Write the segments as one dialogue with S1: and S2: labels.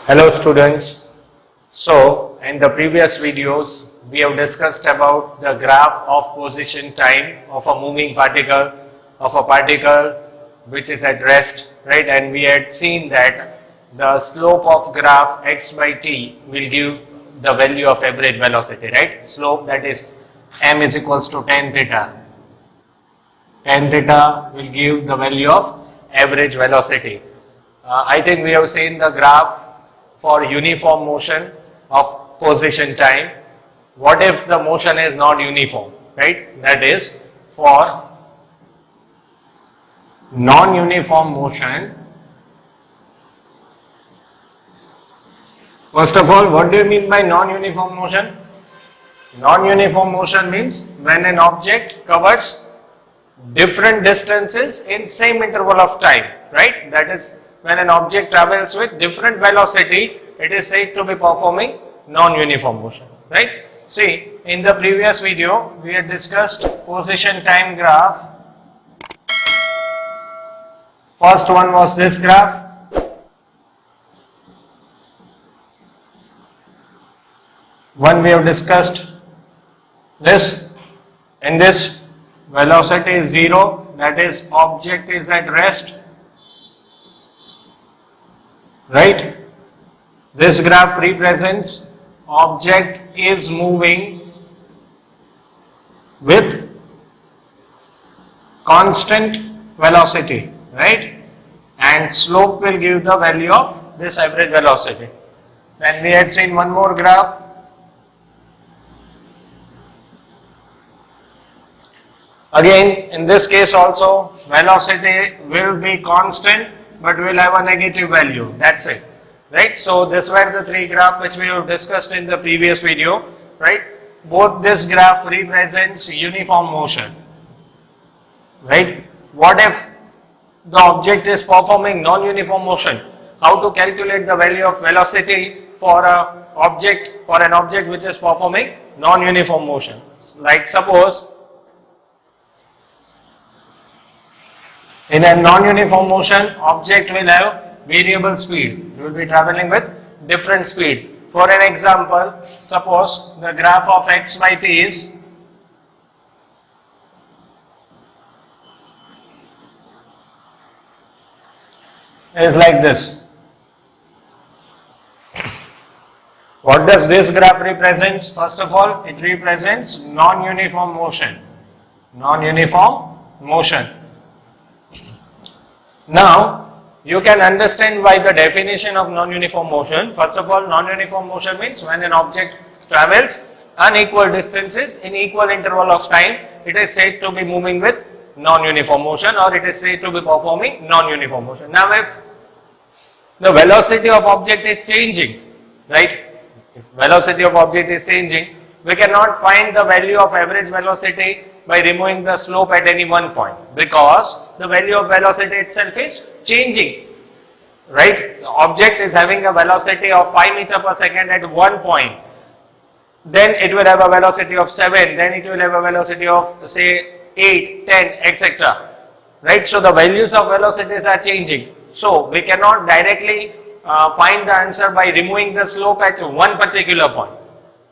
S1: Hello students. So in the previous videos we have discussed about the graph of position time of a moving particle, of a particle which is at rest, right? And we had seen that the slope of graph x by t will give the value of average velocity, right? Slope, that is m is equals to tan theta. Tan theta will give the value of average velocity. I think we have seen the graph for uniform motion of position time. What if the motion is not uniform, right? That is, for non-uniform motion, first of all, what do you mean by non-uniform motion? Non-uniform motion means when an object covers different distances in same interval of time, right? That is, when an object travels with different velocity, it is said to be performing non-uniform motion, right? See, in the previous video, we had discussed position time graph. First one was this graph. One we have discussed this. In this, velocity is 0, that is, object is at rest, right? This graph represents object is moving with constant velocity, right? And slope will give the value of this average velocity. Then we had seen one more graph. Again, in this case also, velocity will be constant but will have a negative value. That's it, right? So this were the three graphs which we have discussed in the previous video, right? Both this graph represents uniform motion, right? What if the object is performing non-uniform motion? How to calculate the value of velocity for an object which is performing non-uniform motion? Like suppose in a non-uniform motion, object will have variable speed. You will be traveling with different speed. For an example, suppose the graph of x by t is like this. What does this graph represent? First of all, it represents non-uniform motion. Non-uniform motion. Now, you can understand by the definition of non-uniform motion. First of all, non-uniform motion means when an object travels unequal distances in equal interval of time, it is said to be moving with non-uniform motion, or it is said to be performing non-uniform motion. Now, if the velocity of object is changing, right? If velocity of object is changing, we cannot find the value of average velocity by removing the slope at any one point, because the value of velocity itself is changing, right? The object is having a velocity of 5 meters per second at one point, then it will have a velocity of 7, then it will have a velocity of say 8, 10, etc. Right? So the values of velocities are changing. So we cannot directly find the answer by removing the slope at one particular point,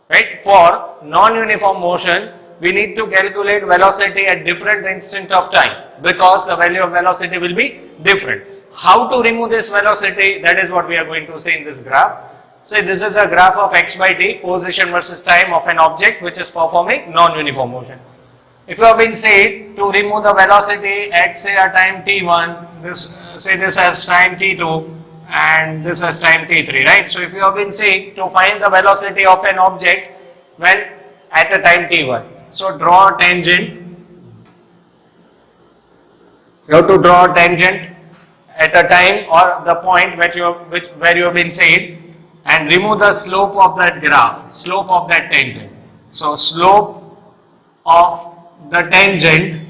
S1: right? For non-uniform motion, we need to calculate velocity at different instant of time, because the value of velocity will be different. How to remove this velocity? That is what we are going to see in this graph. So this is a graph of x by t, position versus time of an object which is performing non-uniform motion. If you have been said to remove the velocity at say a time t1, this has time t2 and this has time t3, right? So if you have been said to find the velocity of an object when at a time t1, so draw a tangent. You have to draw a tangent at a time or the point where you have been said, and remove the slope of that graph, slope of that tangent. So slope of the tangent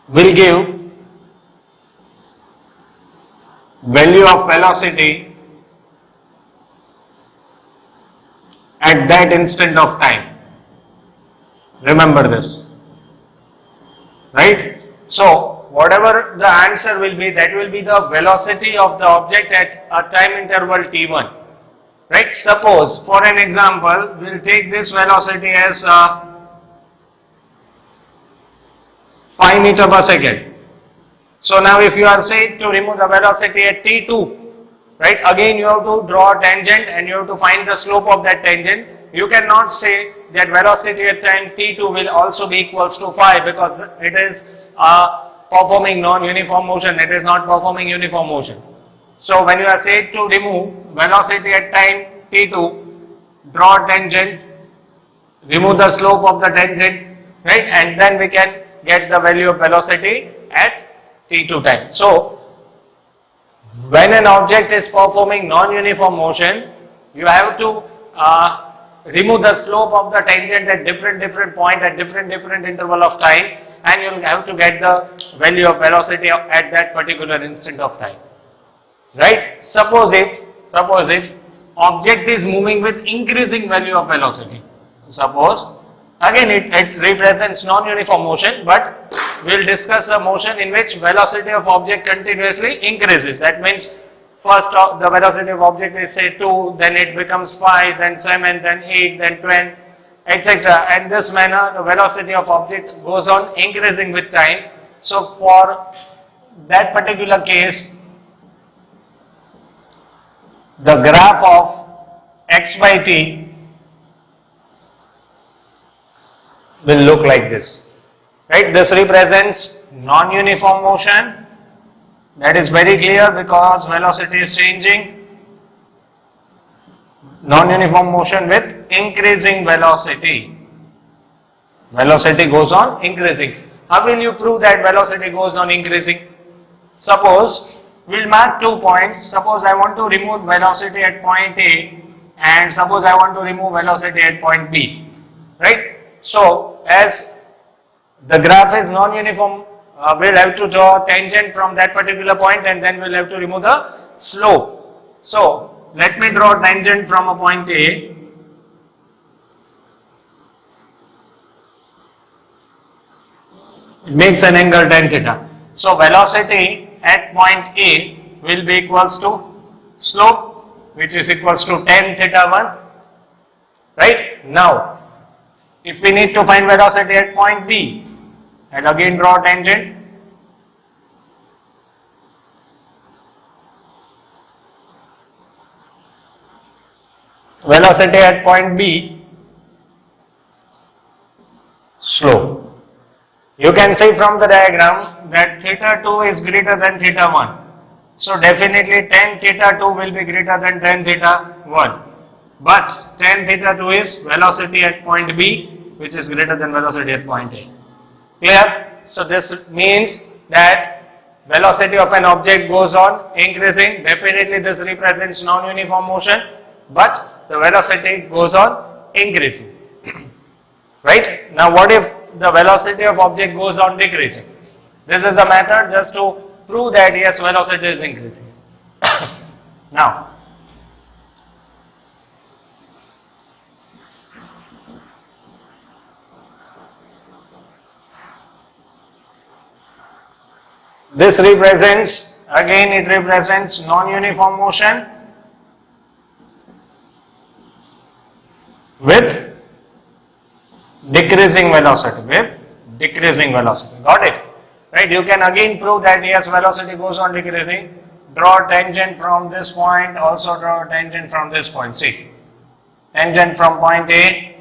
S1: will give value of velocity at that instant of time. Remember this, right? So whatever the answer will be, that will be the velocity of the object at a time interval t1. Right? Suppose, for an example, we'll take this velocity as 5 meter per second. So now if you are said to remove the velocity at t2, right, again you have to draw a tangent and you have to find the slope of that tangent. You cannot say that velocity at time t2 will also be equals to 5, because it is performing non-uniform motion, it is not performing uniform motion. So when you are said to remove velocity at time t2, draw a tangent, remove the slope of the tangent, right, and then we can get the value of velocity at t2 time. So when an object is performing non-uniform motion, you have to remove the slope of the tangent at different point at different interval of time, and you will have to get the value of velocity at that particular instant of time. Right? Suppose if object is moving with increasing value of velocity. Suppose again it represents non-uniform motion, but we will discuss a motion in which velocity of object continuously increases. That means first the velocity of object is say 2, then it becomes 5, then 7, then 8, then 10, etc. And this manner the velocity of object goes on increasing with time. So for that particular case, the graph of x by t will look like this. Right? This represents non-uniform motion. That is very clear because velocity is changing. Non-uniform motion with increasing velocity. Velocity goes on increasing. How will you prove that velocity goes on increasing? Suppose we'll mark 2 points. Suppose I want to remove velocity at point A, and suppose I want to remove velocity at point B. Right? So as the graph is non-uniform, we'll have to draw tangent from that particular point, and then we'll have to remove the slope. So let me draw tangent from a point A. It makes an angle tan theta. So velocity at point A will be equals to slope, which is equals to tan theta 1. Right? Now, if we need to find velocity at point B, and again draw tangent. Velocity at point B, slope. You can see from the diagram that theta 2 is greater than theta 1. So definitely tan theta 2 will be greater than tan theta 1. But tan theta 2 is velocity at point B, which is greater than velocity at point A. Clear? So this means that velocity of an object goes on increasing. Definitely this represents non-uniform motion, but the velocity goes on increasing. Right? Now what if the velocity of object goes on decreasing? This is a method just to prove that yes, velocity is increasing. Now, this represents, again it represents non-uniform motion with decreasing velocity, got it? Right? You can again prove that yes, velocity goes on decreasing. Draw tangent from this point, also draw tangent from this point. See, tangent from point A,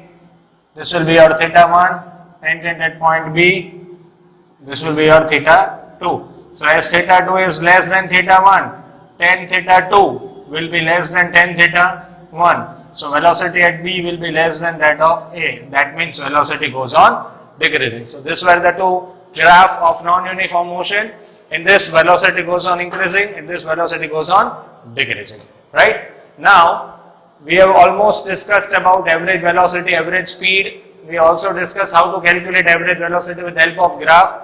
S1: this will be your theta 1, tangent at point B, this will be your theta 2. So as theta 2 is less than theta 1, tan theta 2 will be less than tan theta 1. So velocity at B will be less than that of A. That means velocity goes on decreasing. So this were the two graph of non-uniform motion. In this velocity goes on increasing, in this velocity goes on decreasing. Right? Now we have almost discussed about average velocity, average speed. We also discussed how to calculate average velocity with the help of graph.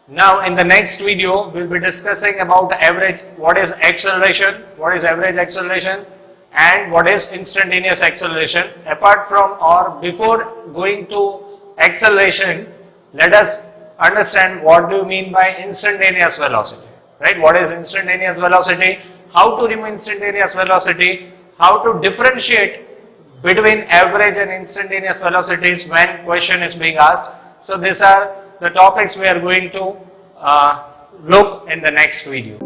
S1: Now in the next video we will be discussing about average, what is acceleration, what is average acceleration, and what is instantaneous acceleration. Apart from or before going to acceleration, let us understand what do you mean by instantaneous velocity, right? What is instantaneous velocity? How to remove instantaneous velocity? How to differentiate between average and instantaneous velocities when question is being asked. So these are the topics we are going to look in the next video.